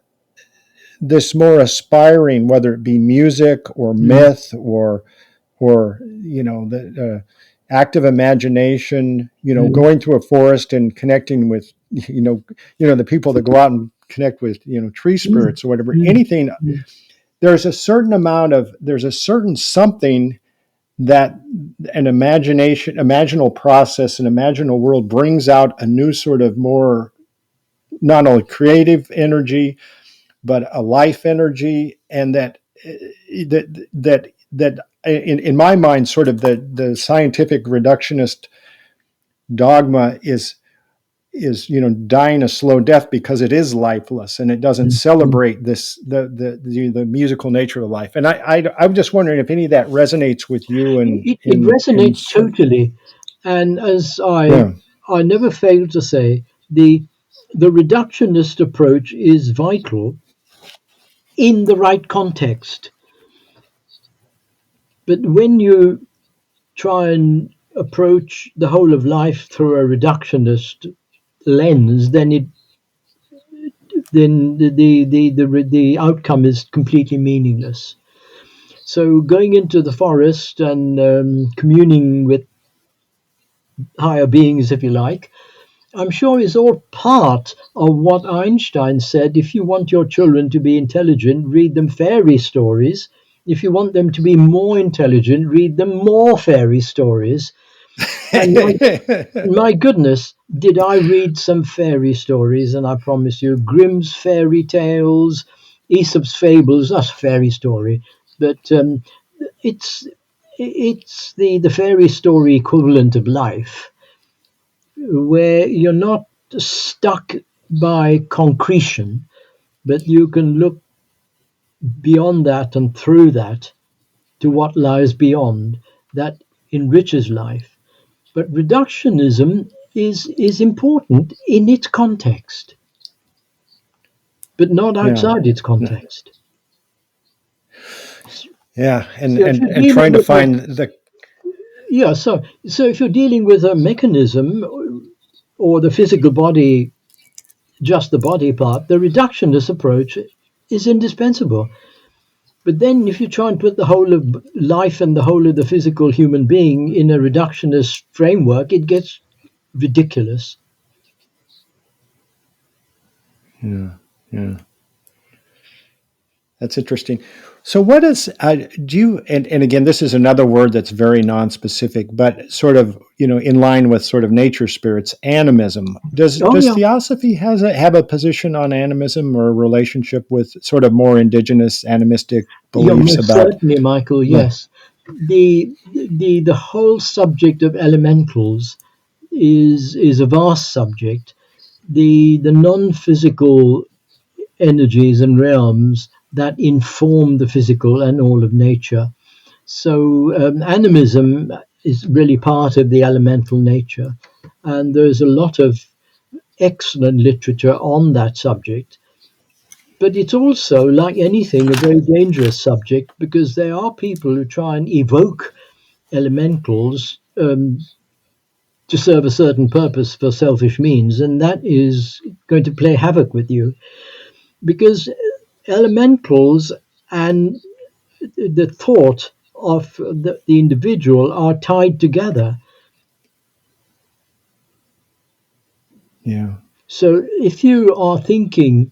this more aspiring, whether it be music or mm, myth or the active imagination, mm, going to a forest and connecting with the people that go out and connect with tree mm, spirits or whatever, mm, anything. mm, There's a certain something that an imaginal process, an imaginal world brings out a new sort of more, not only creative energy, but a life energy, and that in my mind, sort of the scientific reductionist dogma is dying a slow death because it is lifeless and it doesn't mm, mm. celebrate this the musical nature of life. And I'm just wondering if any of that resonates with you, and It resonates totally, and as yeah, I never fail to say, the reductionist approach is vital in the right context. But when you try and approach the whole of life through a reductionist lens, then the outcome is completely meaningless. So going into the forest and communing with higher beings, if you like, I'm sure is all part of what Einstein said. If you want your children to be intelligent, read them fairy stories. If you want them to be more intelligent, read them more fairy stories. And my goodness, did I read some fairy stories? And I promise you, Grimm's fairy tales, Aesop's fables, that's a fairy story, but it's it's the fairy story equivalent of life, where you're not stuck by concretion, but you can look beyond that and through that to what lies beyond that enriches life. But reductionism is important in its context, but not yeah, outside its context. yeah, and So if and you're and dealing trying to with a find the Yeah, so if you're dealing with a mechanism or the physical body, just the body part, the reductionist approach is indispensable. But then if you try and put the whole of life and the whole of the physical human being in a reductionist framework, it gets ridiculous. Yeah, yeah. That's interesting. So, what is do you? And again, this is another word that's very non-specific, but sort of in line with sort of nature spirits. Animism. Oh Does yeah, Theosophy have a position on animism or a relationship with sort of more indigenous animistic yeah, beliefs most about? certainly, Michael. Yes, the whole subject of elementals is a vast subject. The non-physical energies and realms that inform the physical and all of nature. So animism is really part of the elemental nature, and there's a lot of excellent literature on that subject. But it's also, like anything, a very dangerous subject because there are people who try and evoke elementals to serve a certain purpose for selfish means, and that is going to play havoc with you because elementals and the thought of the individual are tied together. Yeah, So if you are thinking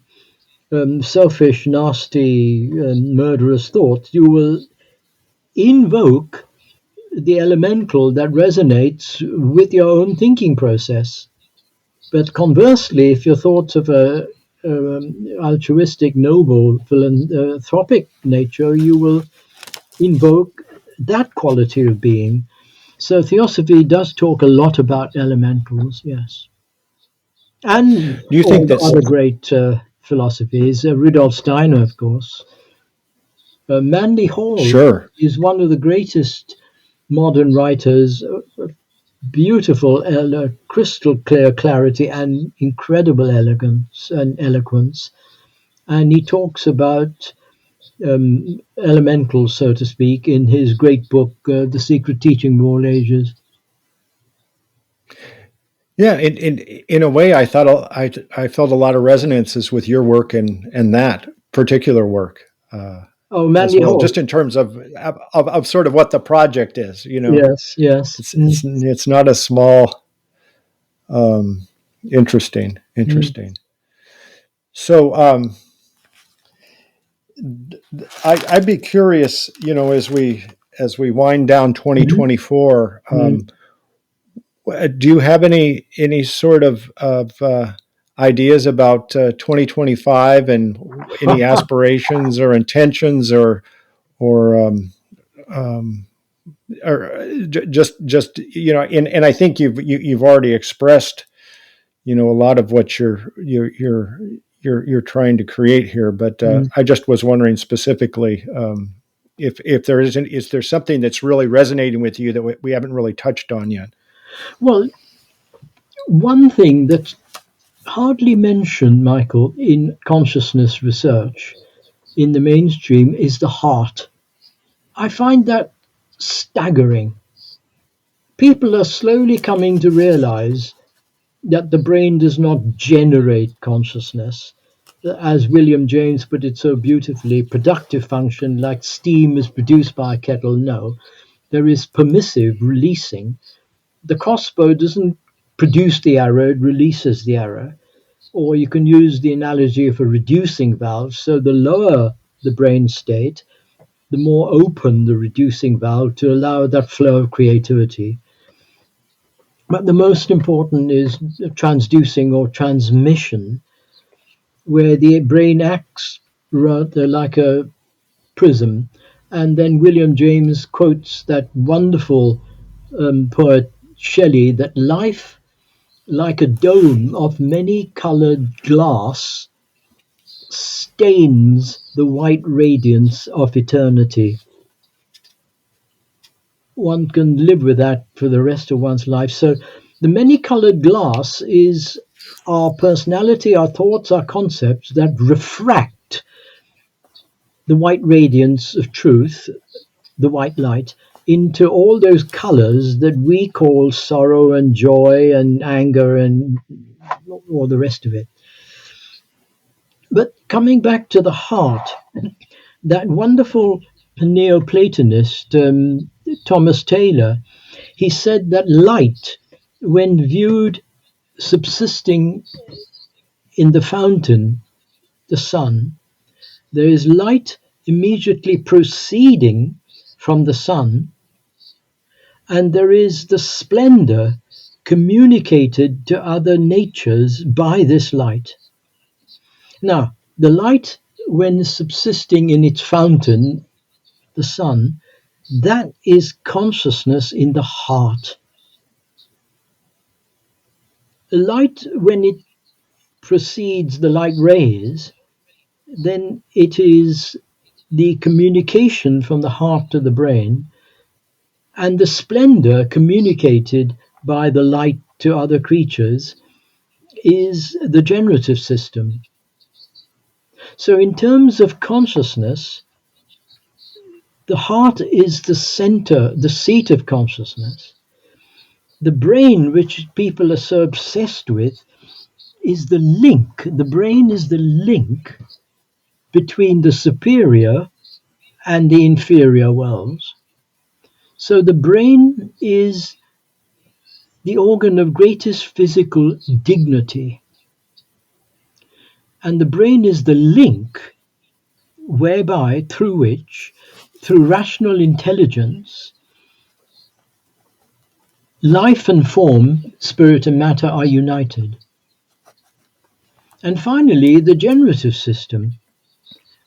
selfish, nasty, murderous thoughts, you will invoke the elemental that resonates with your own thinking process. But conversely, if your thoughts of a altruistic, noble, philanthropic nature, you will invoke that quality of being. So theosophy does talk a lot about elementals, yes, and do you think all that's other great philosophies. Rudolf Steiner, of course. Manly Hall sure? is one of the greatest modern writers. Beautiful, crystal clear clarity and incredible elegance and eloquence. And he talks about elementals, so to speak, in his great book, The Secret Teaching of All Ages. Yeah, in a way, I felt a lot of resonances with your work and that particular work. Oh, As Manly well, Hall. just in terms of sort of what the project is. Yes, yes. It's not a small. Interesting, Mm. interesting. So I'd be curious, as we wind down Mhm. 2024. Mm. Do you have any sort of ideas about 2025 and any aspirations or intentions or um, just and I think you've already expressed a lot of what you're trying to create here, but Mm. I just was wondering specifically if there isn't is there something that's really resonating with you that we haven't really touched on yet. Well, one thing that's hardly mentioned, Michael, in consciousness research in the mainstream is the heart. I find that staggering. People are slowly coming to realize that the brain does not generate consciousness. As William James put it so beautifully, productive function like steam is produced by a kettle. No, there is permissive releasing. The crossbow doesn't produce the arrow, it releases the arrow. Or you can use the analogy of a reducing valve. So the lower the brain state, the more open the reducing valve to allow that flow of creativity. But the most important is transducing or transmission, where the brain acts rather like a prism. And then William James quotes that wonderful poet Shelley that life, like a dome of many colored glass, stains the white radiance of eternity. One can live with that for the rest of one's life. So the many colored glass is our personality, our thoughts, our concepts that refract the white radiance of truth, the white light, into all those colors that we call sorrow and joy and anger and all the rest of it. But coming back to the heart, that wonderful Neoplatonist, Thomas Taylor, he said that light, when viewed subsisting in the fountain, the sun, there is light immediately proceeding from the sun, and there is the splendor communicated to other natures by this light. Now, the light, when subsisting in its fountain, the sun, that is consciousness in the heart. The light, when it precedes the light rays, then it is the communication from the heart to the brain, and the splendor communicated by the light to other creatures is the generative system. So, in terms of consciousness, the heart is the center, the seat of consciousness. The brain, which people are so obsessed with, is the link. The brain is the link between the superior and the inferior worlds. So the brain is the organ of greatest physical dignity. And the brain is the link whereby, through which, through rational intelligence, life and form, spirit and matter, are united. And finally, the generative system,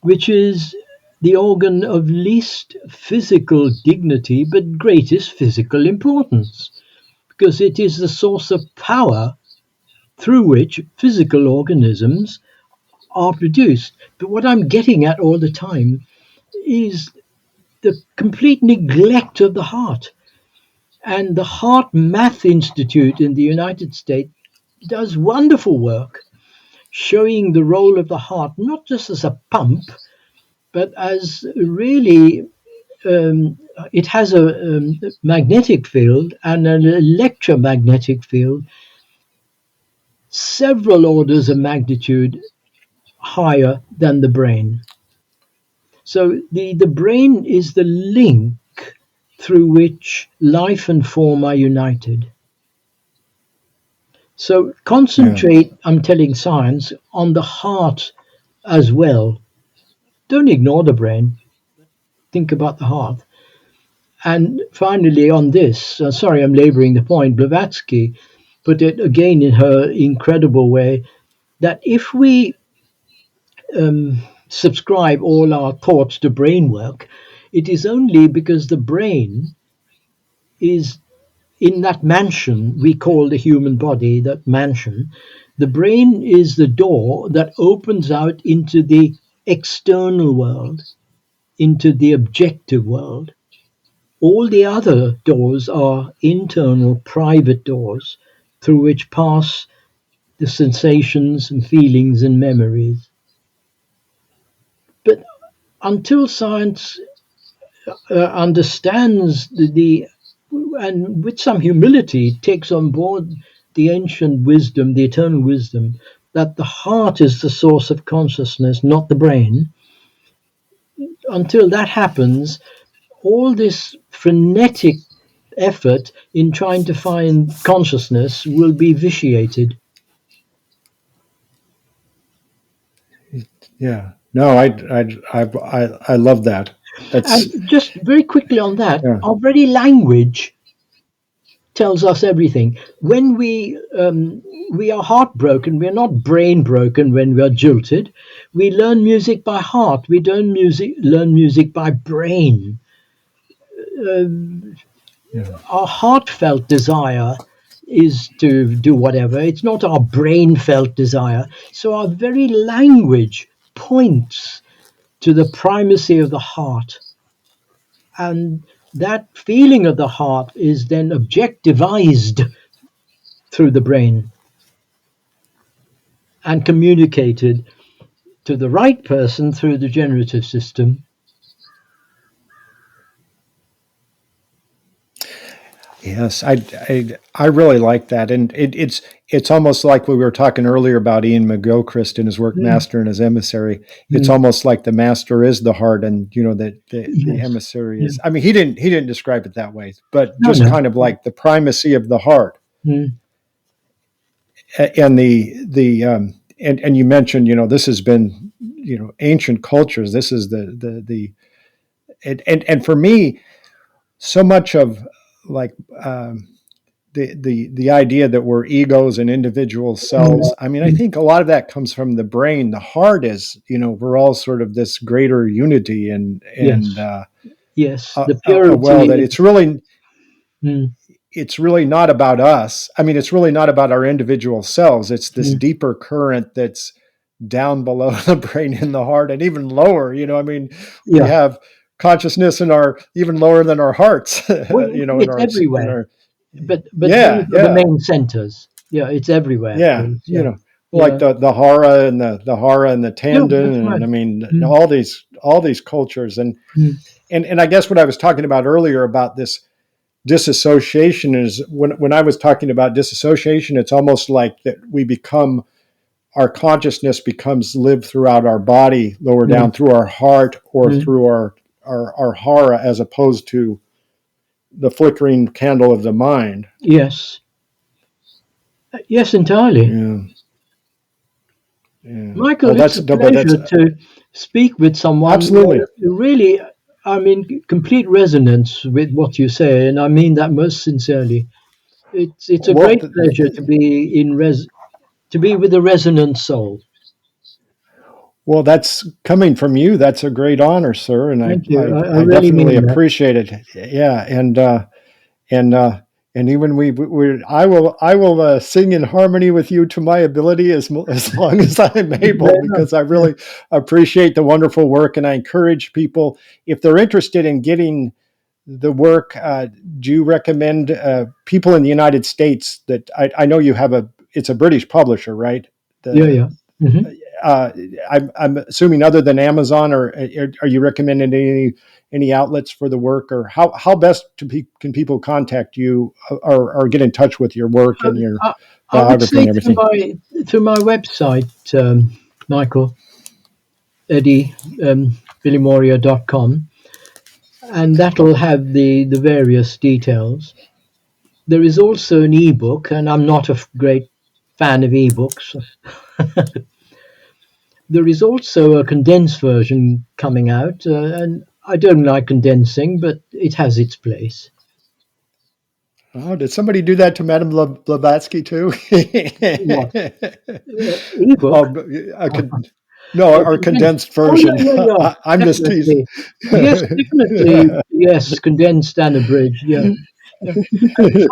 which is the organ of least physical dignity but greatest physical importance, because it is the source of power through which physical organisms are produced. But what I'm getting at all the time is the complete neglect of the heart. And the Heart Math Institute in the United States does wonderful work showing the role of the heart, not just as a pump, but as really it has a magnetic field and an electromagnetic field several orders of magnitude higher than the brain. So the brain is the link through which life and form are united. So concentrate, I'm telling science, on the heart as well. Don't ignore the brain. Think about the heart. And finally, on this, sorry I'm laboring the point, Blavatsky put it again in her incredible way that if we subscribe all our thoughts to brain work, it is only because the brain is in that mansion we call the human body, that mansion. The brain is the door that opens out into the external world, into the objective world. All the other doors are internal, private doors through which pass the sensations and feelings and memories. But until science understands and with some humility takes on board the ancient wisdom, the eternal wisdom, that the heart is the source of consciousness, not the brain, until that happens, all this frenetic effort in trying to find consciousness will be vitiated. Yeah. No, I love that. That's And just very quickly on that, yeah. our very language tells us everything. When we are heartbroken, we're not brain broken when we are jilted. We learn music by heart. We don't learn music by brain. Our heartfelt desire is to do whatever. It's not our brain felt desire. So our very language points to the primacy of the heart. And that feeling of the heart is then objectivized through the brain and communicated to the right person through the generative system. Yes, I really like that, and it's almost like we were talking earlier about Ian McGilchrist and his work, Mm, Master and His Emissary. It's mm. almost like the master is the heart, and that the Yes. emissary Yeah. is. I mean, he didn't describe it that way, but No, just no. kind of like the primacy of the heart, Mm, and and you mentioned this has been ancient cultures. This is the and for me, so much of like. The idea that we're egos and individual selves. I mean, I mm. think a lot of that comes from the brain. The heart is, we're all sort of this greater unity and Yes. Yes. The a well purity that of. Mm, it's really not about us. I mean, it's really not about our individual selves. It's this mm. deeper current that's down below the brain and the heart and even lower. I mean, we Yeah. have consciousness in our even lower than our hearts, Well, in it's our in everywhere, our but those yeah, are the yeah. main centers. Yeah, it's everywhere, Yeah, please. Yeah. like Yeah. the hara and the hara and the Yeah, tendon, that's and right. I mean Mm, all these cultures, mm, and I guess what I was talking about earlier about this disassociation is when I was talking about disassociation, it's almost like that we become our consciousness becomes lived throughout our body, lower mm, down through our heart or mm. through our hara, as opposed to the flickering candle of the mind. Yes. Yes, entirely. Yeah, yeah. Michael, Well, it's that's a no, but that's pleasure to speak with someone absolutely. who really, I mean, complete resonance with what you say, and I mean that most sincerely. It's a Well, great pleasure to be to be with a resonant soul. well, that's coming from you. That's a great honor, sir, and I Thank you. I, I I really definitely mean that. appreciate it. Yeah, and and even I will sing in harmony with you to my ability as long as I'm Thank you able, very much. because I Yeah. really appreciate the wonderful work, and I encourage people, if they're interested in getting the work. Do you recommend people in the United States that I know you have it's a British publisher, right? Yeah, The yeah. Hmm. uh, I'm assuming other than Amazon, or are you recommending any outlets for the work, or how best can people contact you, or get in touch with your work and your I, I would biography say and everything? through my website, Michael, Edi Bilimoria.com, and that'll have the various details. There is also an ebook, and I'm not a great fan of ebooks. There is also a condensed version coming out, and I don't like condensing, but it has its place. Oh, did somebody do that to Madame Blavatsky too? What? Ebook? Oh, I could, no, Oh, or condensed. condensed Oh, yeah, version. yeah, yeah. I'm just teasing. Definitely. Yes, definitely. Yes, condensed and abridged. Yeah. Yeah.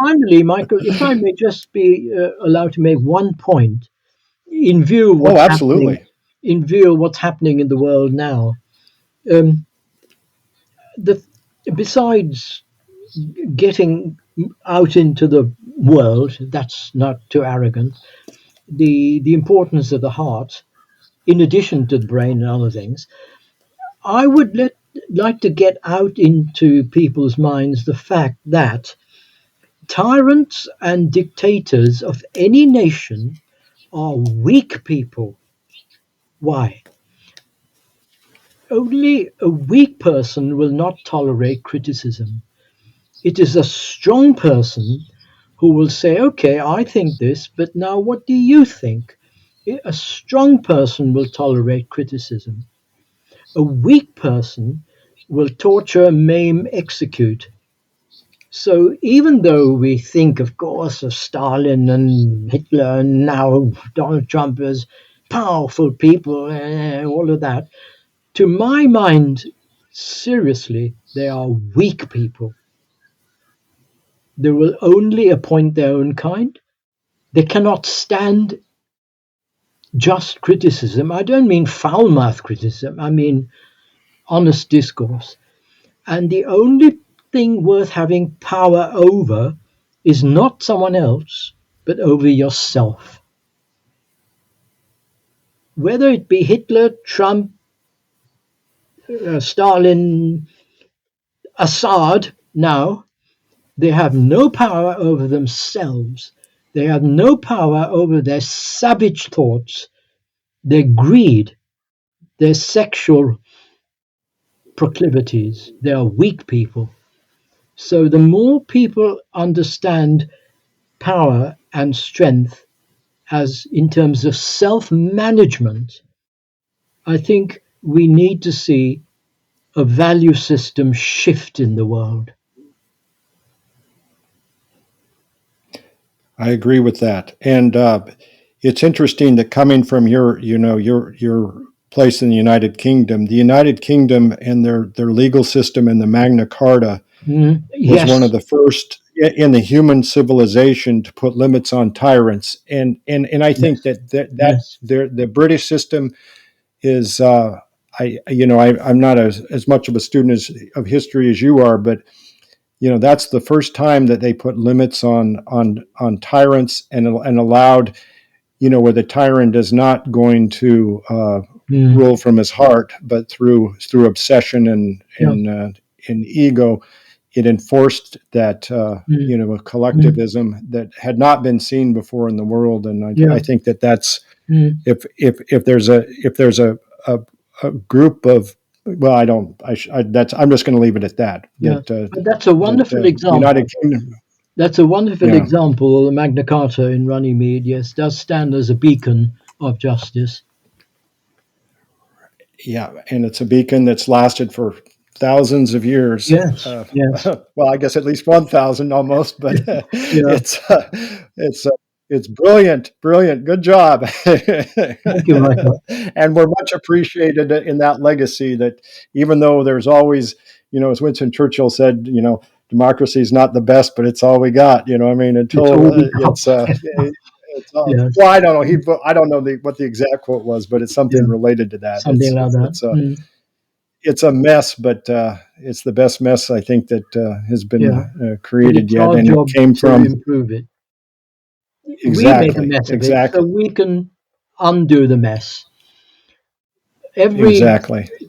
Finally, Michael, if I may just be allowed to make one point in view of Oh, what's happening, absolutely. in view of what's happening in the world now. Um, the besides getting out into the world, that's not too arrogant. The importance of the heart, in addition to the brain and other things, I would like to get out into people's minds the fact that tyrants and dictators of any nation are weak people. Why? Only a weak person will not tolerate criticism. It is a strong person who will say, okay, I think this, but now what do you think? A strong person will tolerate criticism. A weak person will torture, maim, execute. So even though we think, of course, of Stalin and Hitler and now Donald Trump as powerful people, all of that, to my mind, seriously, they are weak people. They will only appoint their own kind. They cannot stand just criticism. I don't mean foul mouth criticism, I mean honest discourse. And the only thing worth having power over is not someone else, but over yourself. Whether it be Hitler, Trump, Stalin, Assad now, They have no power over themselves. They have no power over their savage thoughts, their greed, their sexual proclivities. They are weak people. So the more people understand power and strength as in terms of self-management, I think we need to see a value system shift in the world. I agree with that. And it's interesting that coming from your place in the United Kingdom and their legal system and the Magna Carta was Yes. one of the first in the human civilization to put limits on tyrants. And I think Yes. the British system is I'm not as much of a student of history as you are, but that's the first time that they put limits on tyrants and allowed, where the tyrant is not going to rule from his heart, but through obsession and ego. It enforced that a collectivism that had not been seen before in the world, and I think that's if there's a group of, well, I'm just going to leave it at that. Yeah. But that's a wonderful example. United Kingdom. That's a wonderful example. The Magna Carta in Runnymede, yes, does stand as a beacon of justice. Yeah, and it's a beacon that's lasted for thousands of years. Yes. Yes. Well, I guess at least 1,000 almost, but it's brilliant. Good job. Thank you, Michael. And we're much appreciated in that legacy that even though there's always, as Winston Churchill said, democracy is not the best, but it's all we got. Until it's well, I don't know. I don't know what the exact quote was, but it's something related to that. Something like that. It's a mess, but it's the best mess I think that has been created yet, and it came from improve it. Exactly. We make a mess of exactly. it, so we can undo the mess. Every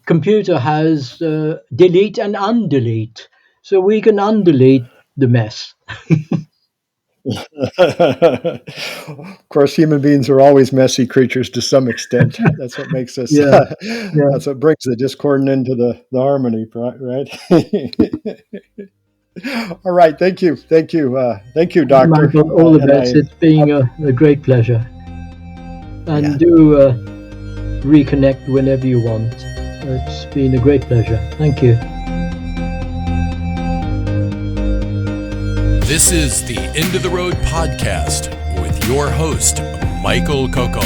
computer has delete and undelete, so we can undelete the mess. Of course, human beings are always messy creatures to some extent. That's what makes us. That's what brings the discordant into the harmony, right? All right. Thank you, Doctor. Michael, all the best. It's been a great pleasure. And do reconnect whenever you want. It's been a great pleasure. Thank you. This is the End of the Road podcast with your host, Michael Coco.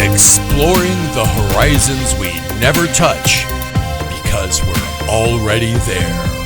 Exploring the horizons we never touch because we're already there.